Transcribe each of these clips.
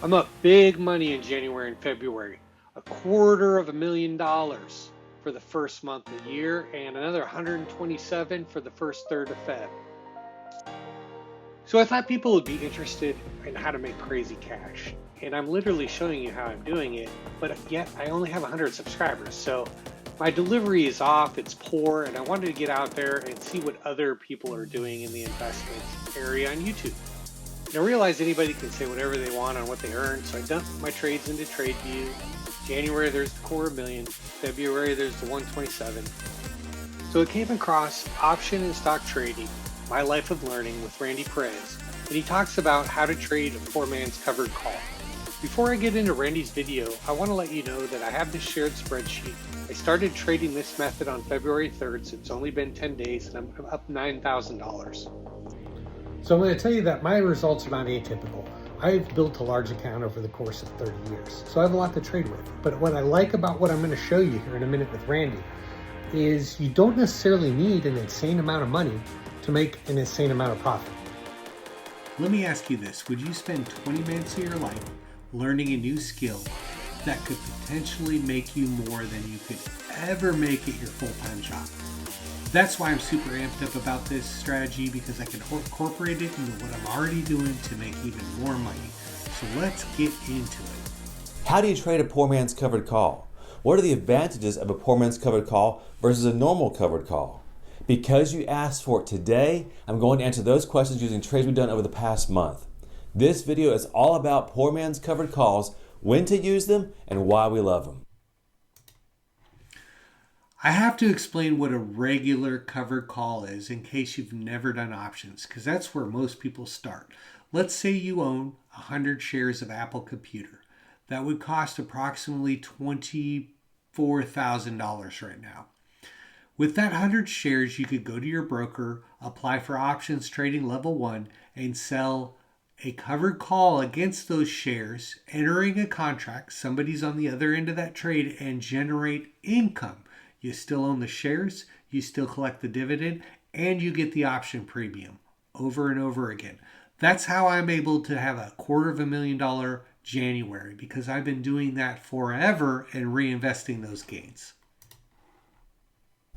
I'm up big money in January and February, $250,000 for the first month of the year and another 127 for the first third of Feb. So I thought people would be interested in how to make crazy cash. And I'm literally showing you how I'm doing it, but yet I only have 100 subscribers. So my delivery is off, it's poor, and I wanted to get out there and see what other people are doing in the investment area on YouTube. And I realize anybody can say whatever they want on what they earn, so I dumped my trades into TradeView. January, there's the $250,000. February, there's the 127. So it came across Option and Stock Trading, My Life of Learning with Randy Perez, and he talks about how to trade a poor man's covered call. Before I get into Randy's video, I want to let you know that I have this shared spreadsheet. I started trading this method on February 3rd, so it's only been 10 days, and I'm up $9,000. So I'm going to tell you that my results are not atypical. I've built a large account over the course of 30 years, so I have a lot to trade with. But what I like about what I'm going to show you here in a minute with Randy is you don't necessarily need an insane amount of money to make an insane amount of profit. Let me ask you this. Would you spend 20 minutes of your life learning a new skill that could potentially make you more than you could ever make at your full-time job? That's why I'm super amped up about this strategy, because I can incorporate it into what I'm already doing to make even more money. So let's get into it. How do you trade a poor man's covered call? What are the advantages of a poor man's covered call versus a normal covered call? Because you asked for it today, I'm going to answer those questions using trades we've done over the past month. This video is all about poor man's covered calls, when to use them, and why we love them. I have to explain what a regular covered call is in case you've never done options, because that's where most people start. Let's say you own 100 shares of Apple Computer. That would cost approximately $24,000 right now. With that 100 shares, you could go to your broker, apply for options trading level 1, and sell a covered call against those shares, entering a contract, somebody's on the other end of that trade, and generate income. You still own the shares, you still collect the dividend, and you get the option premium over and over again. That's how I'm able to have a $250,000 January, because I've been doing that forever and reinvesting those gains.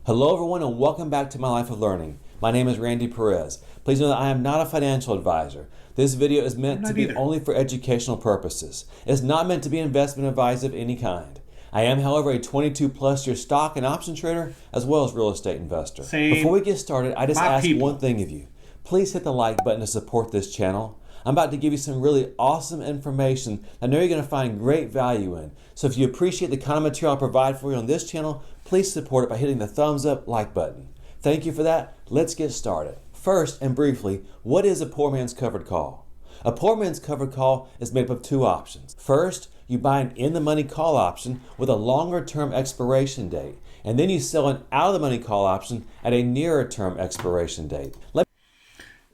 Hello everyone and welcome back to My Life of Learning. My name is Randy Perez. Please know that I am not a financial advisor. This video is meant to be only for educational purposes. It's not meant to be investment advice of any kind. I am, however, a 22-plus year stock and option trader as well as real estate investor. Before we get started, I just ask one thing of you. Please hit the like button to support this channel. I'm about to give you some really awesome information I know you're going to find great value in. So if you appreciate the kind of material I provide for you on this channel, please support it by hitting the thumbs up like button. Thank you for that. Let's get started. First and briefly, what is a poor man's covered call? A poor man's covered call is made up of two options. First, you buy an in-the-money call option with a longer term expiration date, and then you sell an out-of-the-money call option at a nearer term expiration date.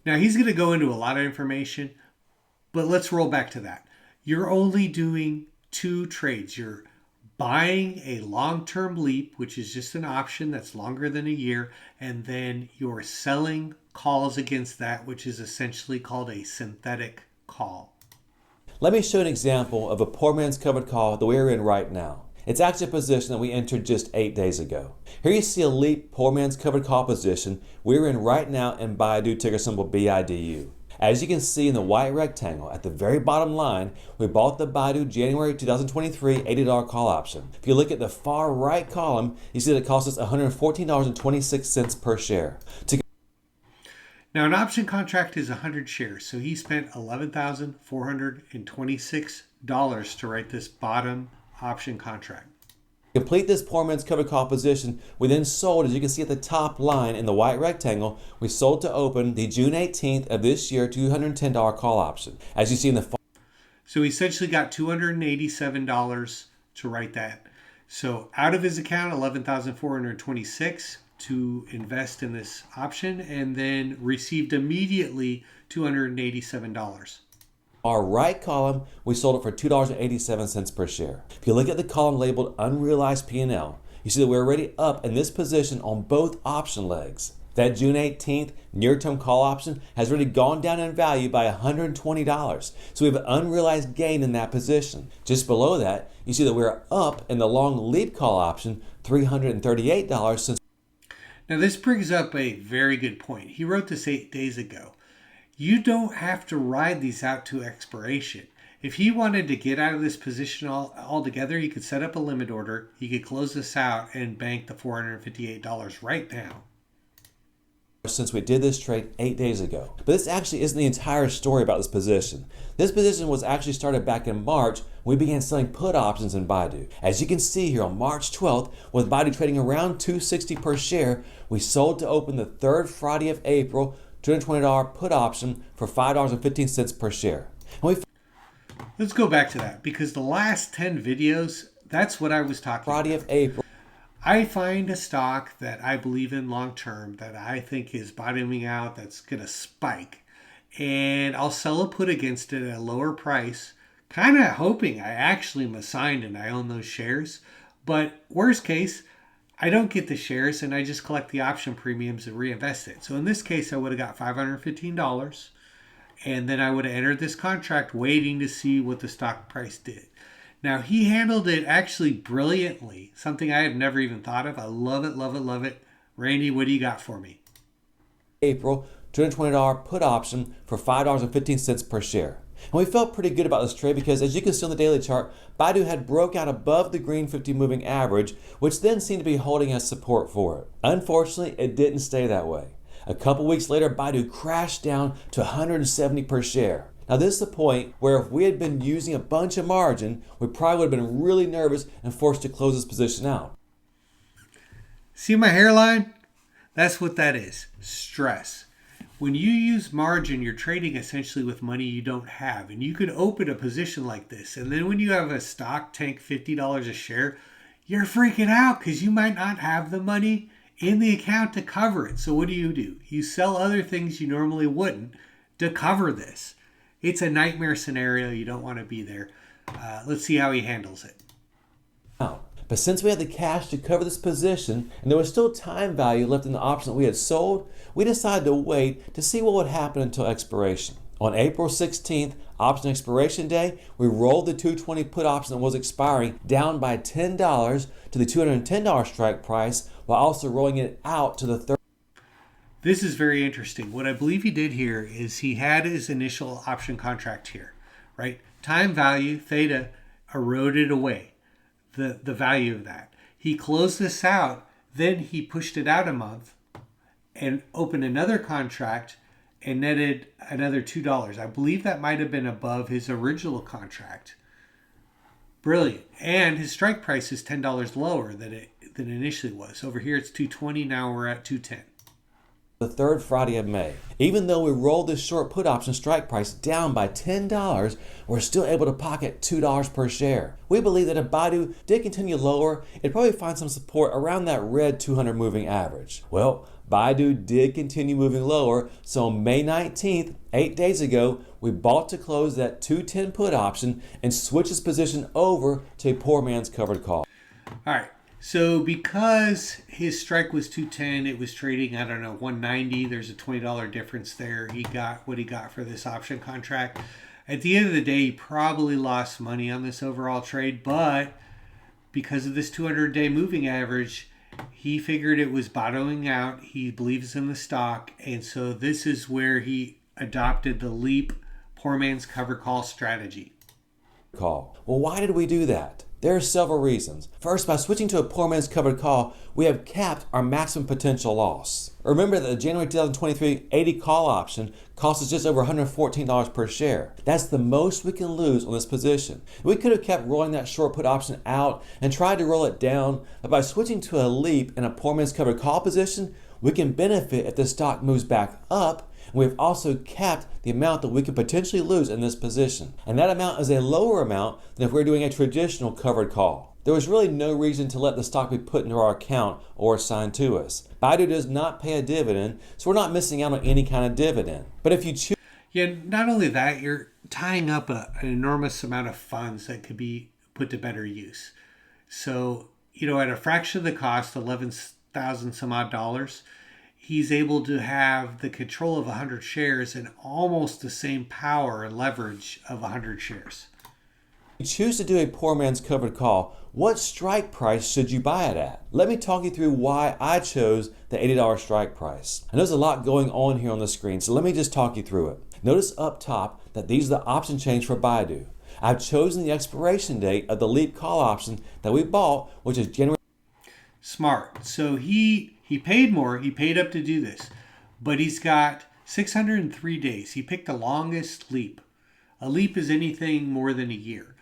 Now he's going to go into a lot of information, but let's roll back to that. You're only doing two trades. You're buying a long-term leap, which is just an option that's longer than a year, and then you're selling calls against that, which is essentially called a synthetic call. Let me show an example of a poor man's covered call that we're in right now. It's actually a position that we entered just 8 days ago. Here you see a leap poor man's covered call position we're in right now in BIDU, ticker symbol BIDU. As you can see in the white rectangle at the very bottom line, we bought the BIDU January 2023 $80 call option. If you look at the far right column, you see that it cost us $114.26 per share. Now an option contract is 100 shares, so he spent $11,426 to write this bottom option contract. To complete this poor man's covered call position, we then sold, as you can see at the top line in the white rectangle, we sold to open the June 18th of this year $210 call option. As you see in the So he essentially got $287 to write that. So out of his account, $11,426 to invest in this option, and then received immediately $287. Our right column, we sold it for $2.87 per share. If you look at the column labeled unrealized P&L, you see that we're already up in this position on both option legs. That June 18th near-term call option has already gone down in value by $120. So we have an unrealized gain in that position. Just below that, you see that we're up in the long leap call option, $338 since. Now this brings up a very good point. He wrote this 8 days ago. You don't have to ride these out to expiration. If he wanted to get out of this position altogether, he could set up a limit order. He could close this out and bank the $458 right now. Since we did this trade 8 days ago. But this actually isn't the entire story about this position. This position was actually started back in March when we began selling put options in Baidu. As you can see here on March 12th, with Baidu trading around $260 per share, we sold to open the third Friday of April, $220 put option for $5.15 per share. Let's go back to that because the last 10 videos, that's what I was talking Friday about. of April. I find a stock that I believe in long term, that I think is bottoming out, that's going to spike. And I'll sell a put against it at a lower price, kind of hoping I actually am assigned and I own those shares. But worst case, I don't get the shares and I just collect the option premiums and reinvest it. So in this case, I would have got $515. And then I would have entered this contract waiting to see what the stock price did. Now, he handled it actually brilliantly, something I have never even thought of. I love it, love it, love it. Randy, what do you got for me? April, $220 put option for $5.15 per share. And we felt pretty good about this trade because, as you can see on the daily chart, Baidu had broke out above the green 50 moving average, which then seemed to be holding as support for it. Unfortunately, it didn't stay that way. A couple weeks later, Baidu crashed down to $170 per share. Now this is the point where if we had been using a bunch of margin, we probably would have been really nervous and forced to close this position out. See my hairline? That's what that is. Stress. When you use margin, you're trading essentially with money you don't have. And you could open a position like this. And then when you have a stock tank $50 a share, you're freaking out because you might not have the money in the account to cover it. So what do? You sell other things you normally wouldn't to cover this. It's a nightmare scenario. You don't want to be there. Let's see how he handles it. But since we had the cash to cover this position and there was still time value left in the option that we had sold, we decided to wait to see what would happen until expiration. On April 16th, option expiration day, we rolled the 220 put option that was expiring down by $10 to the $210 strike price while also rolling it out to the third. This is very interesting. What I believe he did here is he had his initial option contract here, right? Time value, theta, eroded away the value of that. He closed this out, then he pushed it out a month and opened another contract and netted another $2. I believe that might have been above his original contract. Brilliant. And his strike price is $10 lower than it initially was. Over here it's $220, now we're at $210. The third Friday of May. Even though we rolled this short put option strike price down by $10, we're still able to pocket $2 per share. We believe that if Baidu did continue lower, it'd probably find some support around that red 200 moving average. Well, Baidu did continue moving lower, so on May 19th, 8 days ago, we bought to close that 210 put option and switched this position over to a poor man's covered call. All right. So because his strike was 210, it was trading, I don't know, 190. There's a $20 difference there. He got what he got for this option contract. At the end of the day, he probably lost money on this overall trade, but because of this 200-day moving average, he figured it was bottoming out. He believes in the stock, and so this is where he adopted the leap poor man's cover call strategy. Well, why did we do that? There are several reasons. First, by switching to a poor man's covered call, we have capped our maximum potential loss. Remember that the January 2023 80 call option cost us just over $114 per share. That's the most we can lose on this position. We could have kept rolling that short put option out and tried to roll it down, but by switching to a leap in a poor man's covered call position, we can benefit if the stock moves back up. We've also capped the amount that we could potentially lose in this position. And that amount is a lower amount than if we're doing a traditional covered call. There was really no reason to let the stock be put into our account or assigned to us. Baidu does not pay a dividend, so we're not missing out on any kind of dividend. But if you choose... Yeah, not only that, you're tying up an enormous amount of funds that could be put to better use. So, at a fraction of the cost, 11,000 some odd dollars, he's able to have the control of 100 shares and almost the same power and leverage of 100 shares. If you choose to do a poor man's covered call, what strike price should you buy it at? Let me talk you through why I chose the $80 strike price. I know there's a lot going on here on the screen, so let me just talk you through it. Notice up top that these are the option chains for Baidu. I've chosen the expiration date of the leap call option that we bought, which is January. Smart. So he paid more. He paid up to do this, but he's got 603 days. He picked the longest leap. A leap is anything more than a year.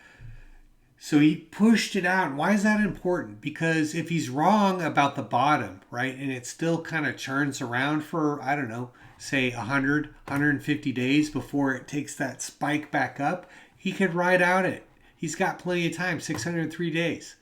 So he pushed it out. Why is that important? Because if he's wrong about the bottom, right, and it still kind of churns around for, I don't know, say 100, 150 days before it takes that spike back up, he could ride out it. He's got plenty of time, 603 days.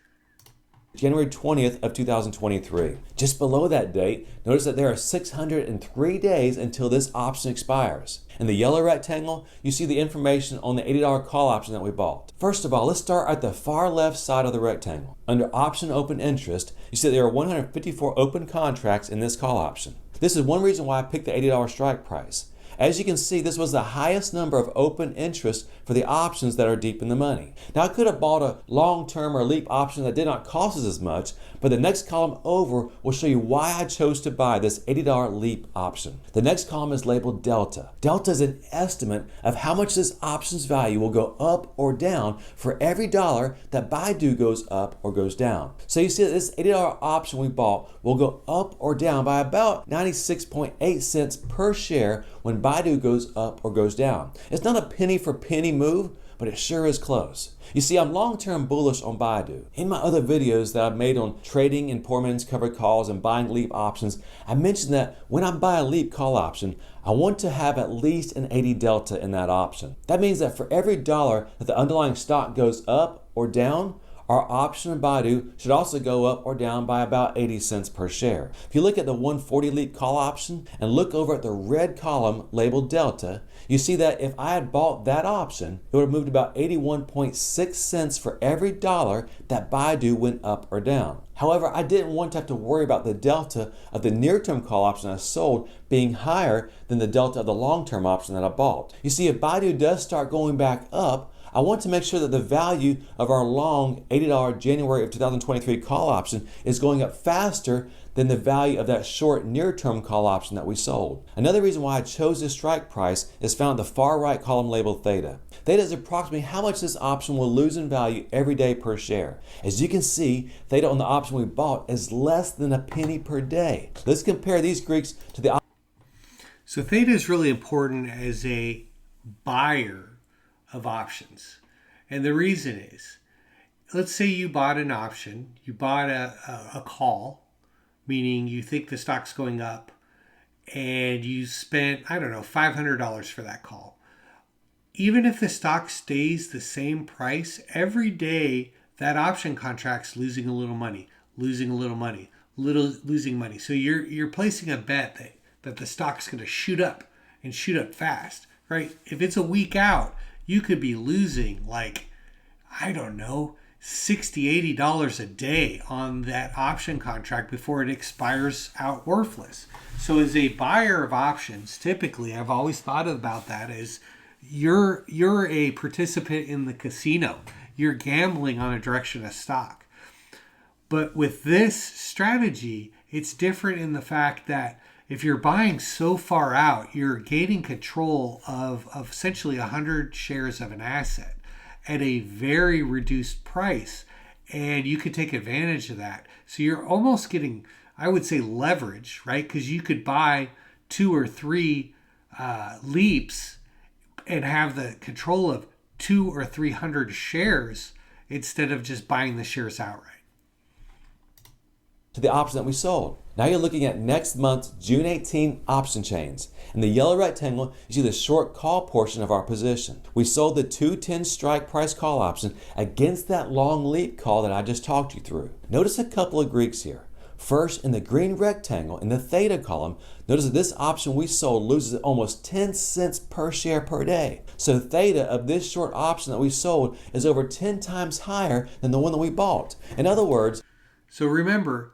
January 20th of 2023. Just below that date, notice that there are 603 days until this option expires. In the yellow rectangle, you see the information on the $80 call option that we bought. First of all, let's start at the far left side of the rectangle. Under option open interest, you see there are 154 open contracts in this call option. This is one reason why I picked the $80 strike price. As you can see, this was the highest number of open interest for the options that are deep in the money. Now, I could have bought a long-term or leap option that did not cost us as much, but the next column over will show you why I chose to buy this $80 leap option. The next column is labeled Delta. Delta is an estimate of how much this option's value will go up or down for every dollar that Baidu goes up or goes down. So you see that this $80 option we bought will go up or down by about 96.8 cents per share when Baidu goes up or goes down. It's not a penny for penny move, but it sure is close. You see, I'm long-term bullish on Baidu. In my other videos that I've made on trading in poor man's covered calls and buying leap options, I mentioned that when I buy a leap call option, I want to have at least an 80 delta in that option. That means that for every dollar that the underlying stock goes up or down, our option in Baidu should also go up or down by about 80 cents per share. If you look at the 140 leap call option and look over at the red column labeled Delta, you see that if I had bought that option, it would have moved about 81.6 cents for every dollar that Baidu went up or down. However, I didn't want to have to worry about the delta of the near-term call option I sold being higher than the delta of the long-term option that I bought. You see, if Baidu does start going back up, I want to make sure that the value of our long $80 January of 2023 call option is going up faster than the value of that short near-term call option that we sold. Another reason why I chose this strike price is found in the far right column labeled Theta. Theta is approximately how much this option will lose in value every day per share. As you can see, Theta on the option we bought is less than a penny per day. Let's compare these Greeks to the option. So Theta is really important as a buyer of options. And the reason is, let's say you bought an option, you bought a call, meaning you think the stock's going up, and you spent, I don't know, $500 for that call. Even if the stock stays the same price, every day that option contract's losing a little money, losing a little money, losing money. So you're placing a bet that the stock's going to shoot up and shoot up fast, right? If it's a week out, you could be losing like, I don't know, $60, $80 a day on that option contract before it expires out worthless. So as a buyer of options, typically, I've always thought about that as you're a participant in the casino. You're gambling on a direction of stock. But with this strategy, it's different in the fact that if you're buying so far out, you're gaining control of essentially 100 shares of an asset at a very reduced price, and you could take advantage of that. So you're almost getting, I would say, leverage, right? Because you could buy 2 or 3 leaps and have the control of 200 or 300 shares instead of just buying the shares outright. To the option that we sold. Now you're looking at next month's June 18 option chains. In the yellow rectangle, you see the short call portion of our position. We sold the 210 strike price call option against that long leap call that I just talked you through. Notice a couple of Greeks here. First, in the green rectangle, in the Theta column, notice that this option we sold loses almost 10 cents per share per day. So Theta of this short option that we sold is over 10 times higher than the one that we bought. In other words, so remember,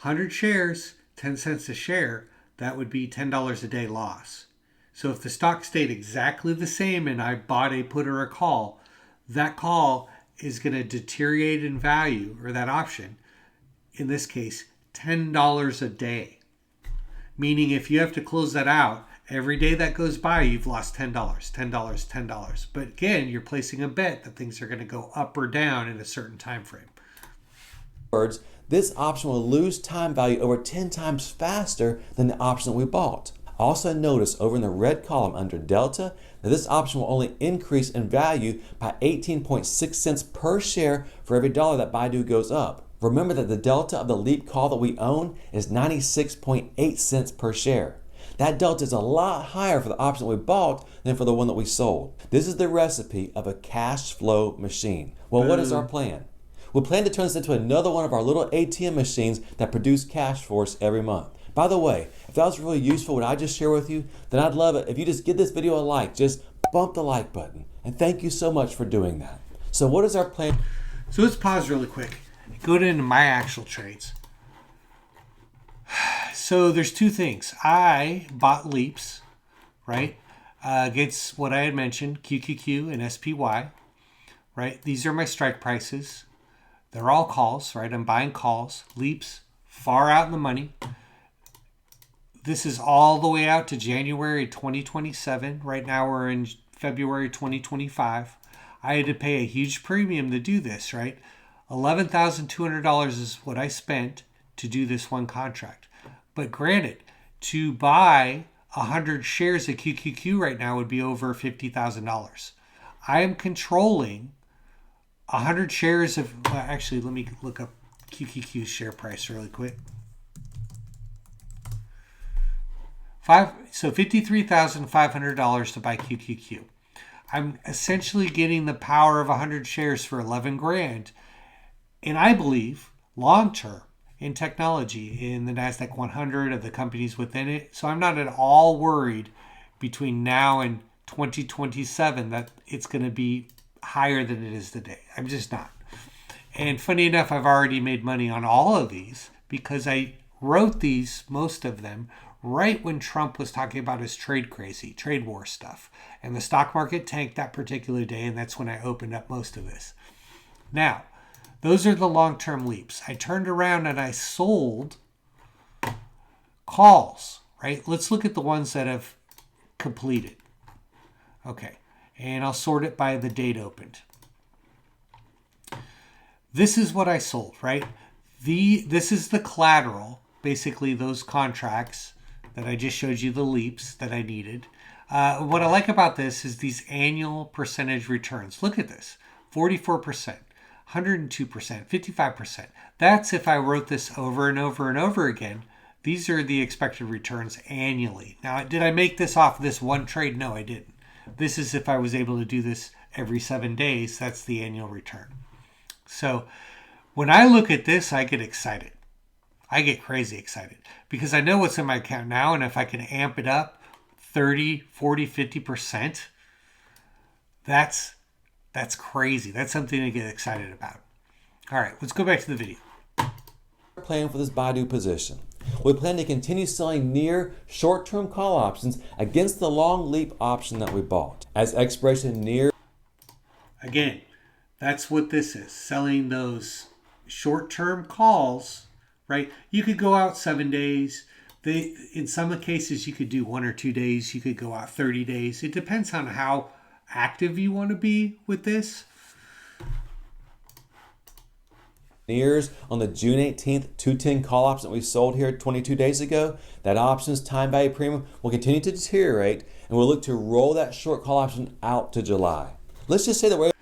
100 shares, 10 cents a share. that would be $10 a day loss. So if the stock stayed exactly the same and I bought a put or a call, that call is going to deteriorate in value, or that option, in this case, $10 a day. Meaning if you have to close that out, every day that goes by, you've lost $10, $10, $10. But again, you're placing a bet that things are going to go up or down in a certain time frame. Words, this option will lose time value over 10 times faster than the option that we bought. Also notice over in the red column under Delta that this option will only increase in value by 18.6 cents per share for every dollar that Baidu goes up. Remember that the delta of the leap call that we own is 96.8 cents per share. That delta is a lot higher for the option that we bought than for the one that we sold. This is the recipe of a cash flow machine. Well, what is our plan? We plan to turn this into another one of our little ATM machines that produce cash for us every month. By the way, if that was really useful what I just shared with you, then I'd love it if you just give this video a like. Just bump the like button. And thank you so much for doing that. So what is our plan? So let's pause really quick. Go into my actual trades. So there's two things. I bought leaps, right? Against what I had mentioned, QQQ and SPY, right? These are my strike prices. They're all calls, right? I'm buying calls, leaps, far out in the money. This is all the way out to January 2027. Right now we're in February 2025. I had to pay a huge premium to do this, right? $11,200 is what I spent to do this one contract. But granted, to buy 100 shares of QQQ right now would be over $50,000. I am controlling 100 shares of, well, actually, let me look up QQQ's share price really quick. So $53,500 to buy QQQ. I'm essentially getting the power of 100 shares for 11 grand. And I believe long term in technology, in the NASDAQ 100 of the companies within it. So I'm not at all worried between now and 2027 that it's going to be higher than it is today. I'm just not. And funny enough, I've already made money on all of these because I wrote these, most of them, right when Trump was talking about his trade war stuff. And the stock market tanked that particular day, and that's when I opened up most of this. Now, those are the long-term leaps. I turned around and I sold calls, right? Let's look at the ones that have completed. Okay, and I'll sort it by the date opened. This is what I sold, right? This is the collateral, basically those contracts that I just showed you, the leaps that I needed. What I like about this is these annual percentage returns. Look at this, 44%. 102%, 55%. That's if I wrote this over and over and over again. These are the expected returns annually. Now, did I make this off this one trade? No, I didn't. This is if I was able to do this every 7 days. That's the annual return. So when I look at this, I get excited. I get crazy excited because I know what's in my account now. And if I can amp it up 30, 40, 50%, that's crazy. That's something to get excited about. All right, let's go back to the video. Plan for this Baidu position. We plan to continue selling near short-term call options against the long leap option that we bought. As expiration near. Again, that's what this is. Selling those short-term calls, right? You could go out 7 days. In some cases, you could do 1 or 2 days. You could go out 30 days. It depends on how active you want to be with this. Nears on the June 18th 210 call option that we sold here 22 days ago, that option's time value premium will continue to deteriorate, and we'll look to roll that short call option out to July. Let's just say that we're.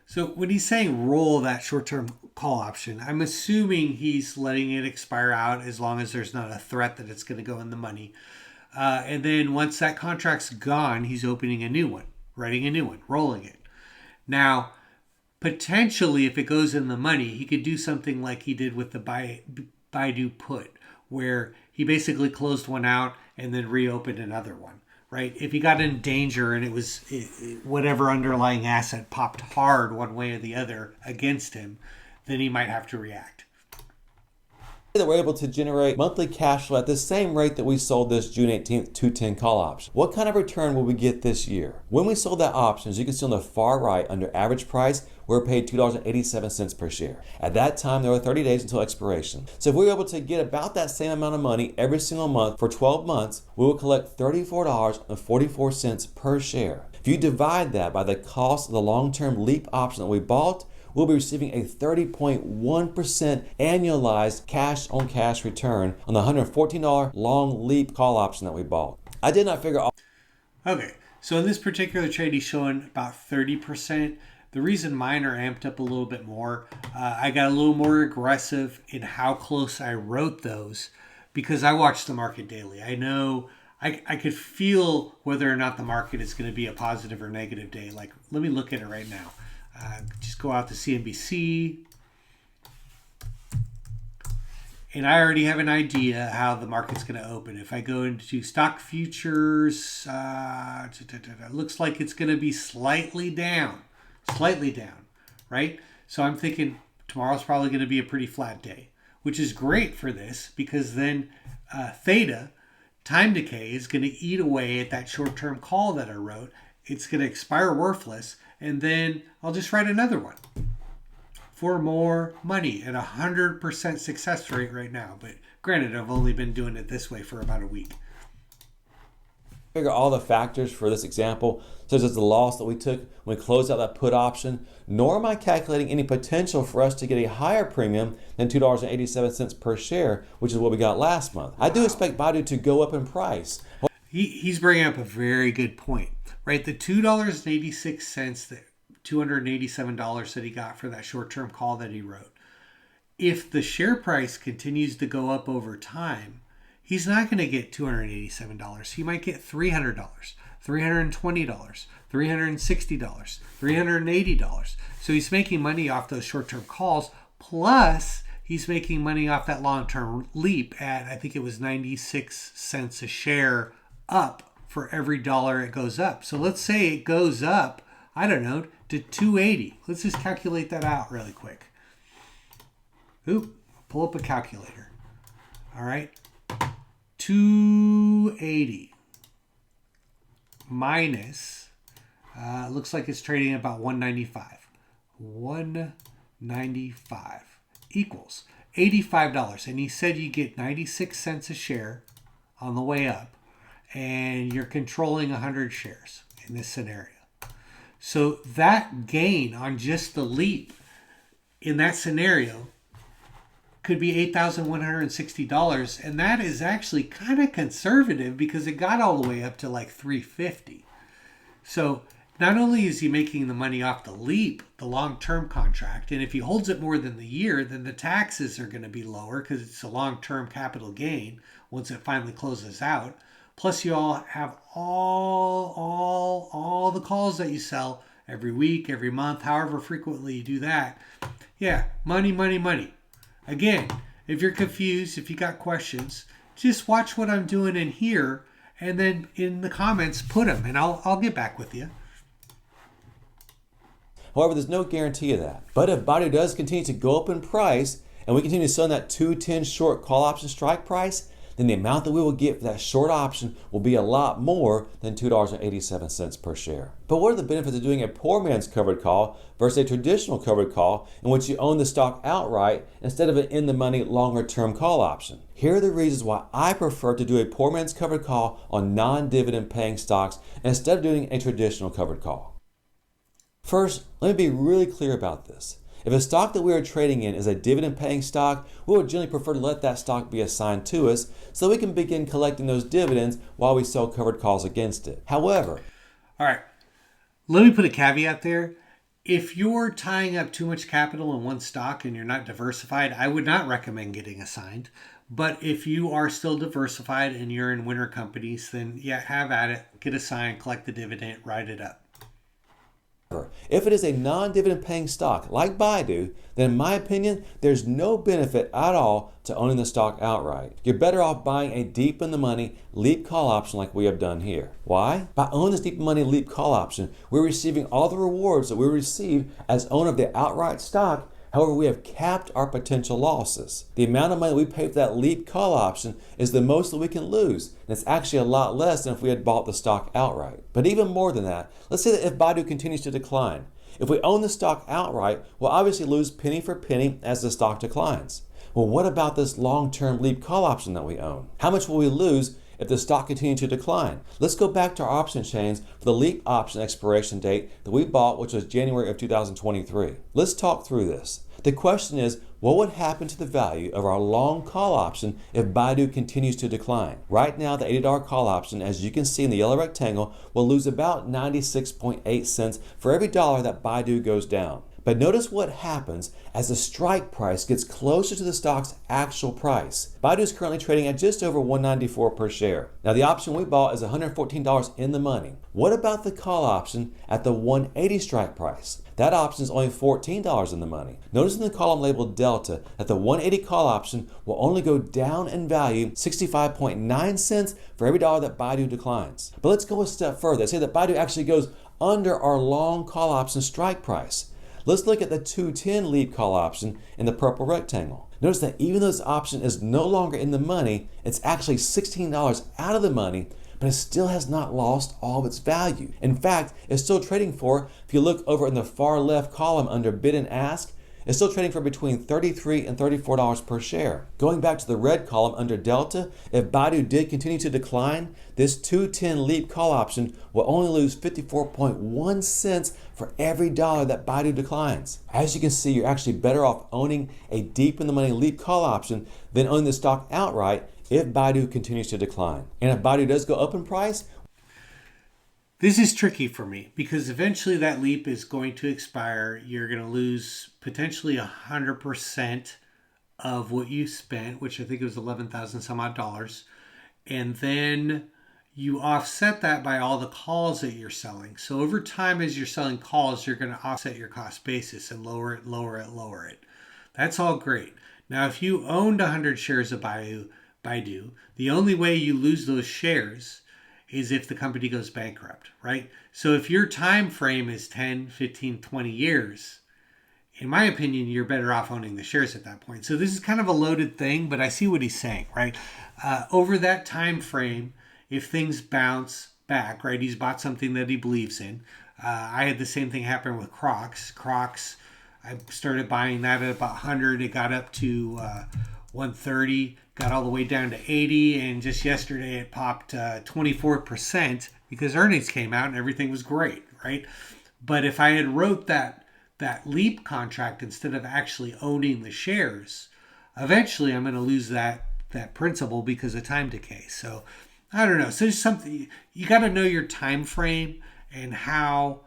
So when he's saying roll that short-term call option, I'm assuming he's letting it expire out as long as there's not a threat that it's going to go in the money. And then once that contract's gone, he's opening a new one, writing a new one, rolling it. Now, potentially, if it goes in the money, he could do something like he did with the Baidu put, where he basically closed one out and then reopened another one, right? If he got in danger and it was whatever underlying asset popped hard one way or the other against him, then he might have to react. That we're able to generate monthly cash flow at the same rate that we sold this June 18th 210 call option. What kind of return will we get this year? When we sold that option, as you can see on the far right under average price, we were paid $2.87 per share. At that time, there were 30 days until expiration. So if we were able to get about that same amount of money every single month for 12 months, we will collect $34.44 per share. If you divide that by the cost of the long-term LEAP option that we bought, we'll be receiving a 30.1% annualized cash-on-cash return on the $114 long LEAP call option that we bought. I did not figure out. Okay, so in this particular trade, he's showing about 30%. The reason mine are amped up a little bit more, I got a little more aggressive in how close I wrote those because I watch the market daily. I know I could feel whether or not the market is going to be a positive or negative day. Like, let me look at it right now. Just go out to CNBC, and I already have an idea how the market's going to open. If I go into stock futures, it looks like it's going to be slightly down, right? So I'm thinking tomorrow's probably going to be a pretty flat day, which is great for this because then theta, time decay, is going to eat away at that short-term call that I wrote. It's going to expire worthless. And then I'll just write another one for more money at 100% success rate right now. But granted, I've only been doing it this way for about a week. Figure all the factors for this example, such as the loss that we took when we closed out that put option, nor am I calculating any potential for us to get a higher premium than $2.87 per share, which is what we got last month. I do expect Baidu to go up in price. He's bringing up a very good point, right? The $2.86, the $287 that he got for that short-term call that he wrote, if the share price continues to go up over time, he's not going to get $287. He might get $300, $320, $360, $380. So he's making money off those short-term calls, plus he's making money off that long-term leap at, I think it was 96 cents a share up for every dollar it goes up. So let's say it goes up, I don't know, to 280. Let's just calculate that out really quick. Pull up a calculator. All right. 280 minus, looks like it's trading at about 195. 195 equals $85. And he said you get 96 cents a share on the way up. And you're controlling 100 shares in this scenario. So that gain on just the leap in that scenario could be $8,160. And that is actually kind of conservative because it got all the way up to like $350. So not only is he making the money off the leap, the long-term contract, and if he holds it more than the year, then the taxes are going to be lower because it's a long-term capital gain once it finally closes out. Plus, you all have all the calls that you sell every week, every month, however frequently you do that. Yeah, money, money, money. Again, if you're confused, if you got questions, just watch what I'm doing in here, and then in the comments, put them, and I'll get back with you. However, there's no guarantee of that. But if Baidu does continue to go up in price, and we continue to sell that 210 short call option strike price, then the amount that we will get for that short option will be a lot more than $2.87 per share. But what are the benefits of doing a poor man's covered call versus a traditional covered call in which you own the stock outright instead of an in-the-money longer-term call option? Here are the reasons why I prefer to do a poor man's covered call on non-dividend paying stocks instead of doing a traditional covered call. First, let me be really clear about this. If a stock that we are trading in is a dividend-paying stock, we would generally prefer to let that stock be assigned to us so we can begin collecting those dividends while we sell covered calls against it. However, all right, let me put a caveat there. If you're tying up too much capital in one stock and you're not diversified, I would not recommend getting assigned. But if you are still diversified and you're in winner companies, then yeah, have at it, get assigned, collect the dividend, ride it up. if it is a non-dividend paying stock like Baidu, then in my opinion, there's no benefit at all to owning the stock outright. You're better off buying a deep in the money leap call option like we have done here. Why? By owning this deep in the money leap call option, we're receiving all the rewards that we receive as owner of the outright stock. However, we have capped our potential losses. The amount of money we pay for that LEAP call option is the most that we can lose, and it's actually a lot less than if we had bought the stock outright. But even more than that, let's say that if Baidu continues to decline, if we own the stock outright, we'll obviously lose penny for penny as the stock declines. Well, what about this long-term LEAP call option that we own? How much will we lose if the stock continues to decline? Let's go back to our option chains for the LEAP option expiration date that we bought, which was January of 2023. Let's talk through this. The question is, what would happen to the value of our long call option if Baidu continues to decline? Right now, the $80 call option, as you can see in the yellow rectangle, will lose about 96.8 cents for every dollar that Baidu goes down. But notice what happens as the strike price gets closer to the stock's actual price. Baidu is currently trading at just over $194 per share. Now the option we bought is $114 in the money. What about the call option at the 180 strike price? That option is only $14 in the money. Notice in the column labeled Delta that the 180 call option will only go down in value 65.9 cents for every dollar that Baidu declines. But let's go a step further. Let's say that Baidu actually goes under our long call option strike price. Let's look at the 210 LEAP call option in the purple rectangle. Notice that even though this option is no longer in the money, it's actually $16 out of the money, but it still has not lost all of its value. In fact, it's still trading for, if you look over in the far left column under bid and ask, it's still trading for between $33 and $34 per share. Going back to the red column under Delta, if Baidu did continue to decline, this 210 LEAP call option will only lose 54.1 cents for every dollar that Baidu declines. As you can see, you're actually better off owning a deep in the money LEAP call option than owning the stock outright if Baidu continues to decline. And if Baidu does go up in price, this is tricky for me because eventually that LEAP is going to expire. You're going to lose potentially 100% of what you spent, which I think it was 11,000 some odd dollars. And then you offset that by all the calls that you're selling. So over time, as you're selling calls, you're going to offset your cost basis and lower it, lower it, lower it. That's all great. Now, if you owned 100 shares of Baidu, the only way you lose those shares is if the company goes bankrupt, right? So if your time frame is 10, 15, 20 years, in my opinion, you're better off owning the shares at that point. So this is kind of a loaded thing, but I see what he's saying, right? Over that time frame, if things bounce back, right? He's bought something that he believes in. I had the same thing happen with Crocs. Crocs, I started buying that at about 100. It got up to 130, got all the way down to 80, and just yesterday it popped 24% because earnings came out and everything was great, right? But if I had wrote that LEAP contract instead of actually owning the shares, eventually I'm going to lose that principal because of time decay. So I don't know. So there's something, you got to know your time frame and how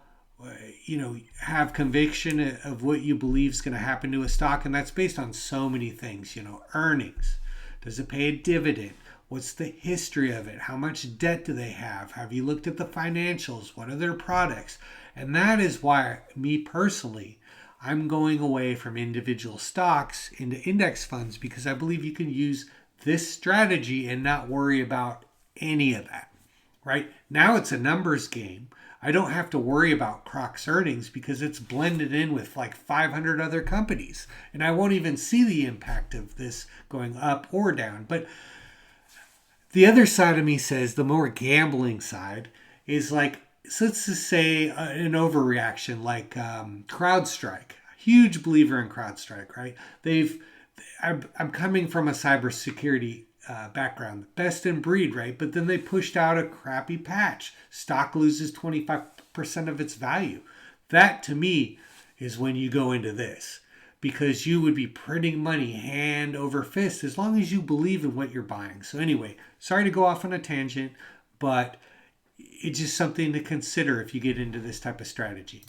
have conviction of what you believe is going to happen to a stock, and that's based on so many things. Earnings. Does it pay a dividend? What's the history of it? How much debt do they have? Have you looked at the financials? What are their products? And that is why, me personally, I'm going away from individual stocks into index funds, because I believe you can use this strategy and not worry about any of that, right? Now it's a numbers game. I don't have to worry about Crocs earnings because it's blended in with like 500 other companies. And I won't even see the impact of this going up or down. But the other side of me says, the more gambling side is like, so let's just say an overreaction like CrowdStrike. Huge believer in CrowdStrike, right? I'm coming from a cybersecurity background, best in breed, right? But then they pushed out a crappy patch. Stock loses 25% of its value. That to me is when you go into this, because you would be printing money hand over fist as long as you believe in what you're buying. So anyway, sorry to go off on a tangent, but it's just something to consider if you get into this type of strategy.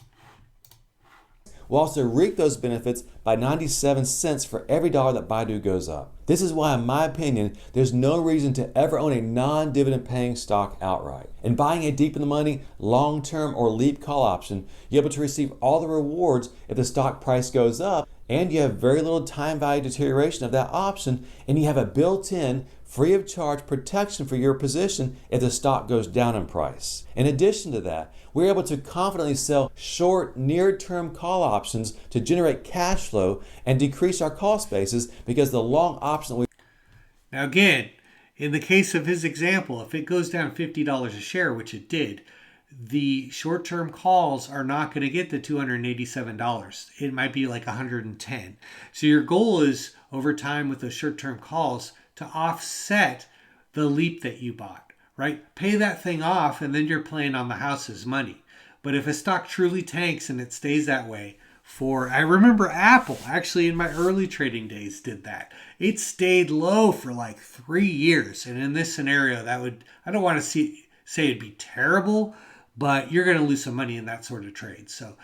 We'll also reap those benefits by 97 cents for every dollar that Baidu goes up. This is why, in my opinion, there's no reason to ever own a non-dividend paying stock outright. In buying a deep in the money, long-term or LEAP call option, you're able to receive all the rewards if the stock price goes up, and you have very little time value deterioration of that option, and you have a built-in free of charge protection for your position if the stock goes down in price. In addition to that, we're able to confidently sell short near-term call options to generate cash flow and decrease our cost basis, because the long option that we... Now again, in the case of his example, if it goes down $50 a share, which it did, the short-term calls are not going to get the $287. It might be like $110. So your goal is over time with those short-term calls to offset the leap that you bought, right? Pay that thing off and then you're playing on the house's money. But if a stock truly tanks and it stays that way I remember Apple actually in my early trading days did that. It stayed low for like 3 years. And in this scenario, I don't want to say it'd be terrible, but you're going to lose some money in that sort of trade. So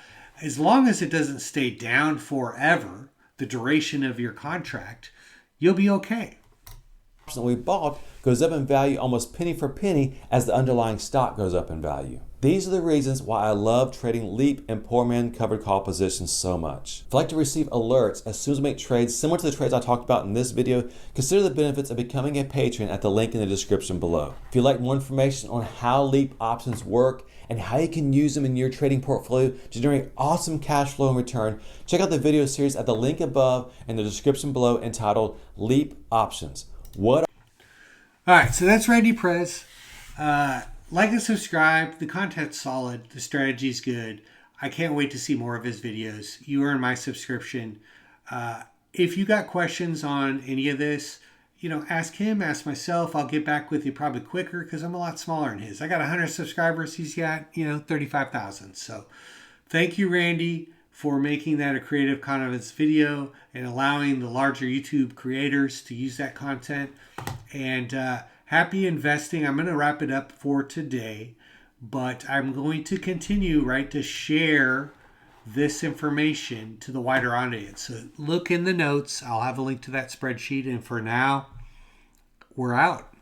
as long as it doesn't stay down forever, the duration of your contract, you'll be okay. That we bought goes up in value almost penny for penny as the underlying stock goes up in value. These are the reasons why I love trading leap and poor man covered call positions so much. If you'd like to receive alerts as soon as we make trades similar to the trades I talked about in this video, consider the benefits of becoming a patron at the link in the description below. If you'd like more information on how leap options work and how you can use them in your trading portfolio to generate awesome cash flow and return, check out the video series at the link above and the description below entitled Leap Options. All right, so that's Randy Perez. Like and subscribe. The content's solid. The strategy's good. I can't wait to see more of his videos. You earn my subscription. If you got questions on any of this, ask him, ask myself. I'll get back with you probably quicker because I'm a lot smaller than his. I got 100 subscribers. He's got, 35,000. So thank you, Randy, for making that a Creative Confidence video and allowing the larger YouTube creators to use that content. And happy investing. I'm going to wrap it up for today, but I'm going to continue, to share this information to the wider audience. So look in the notes. I'll have a link to that spreadsheet. And for now, we're out.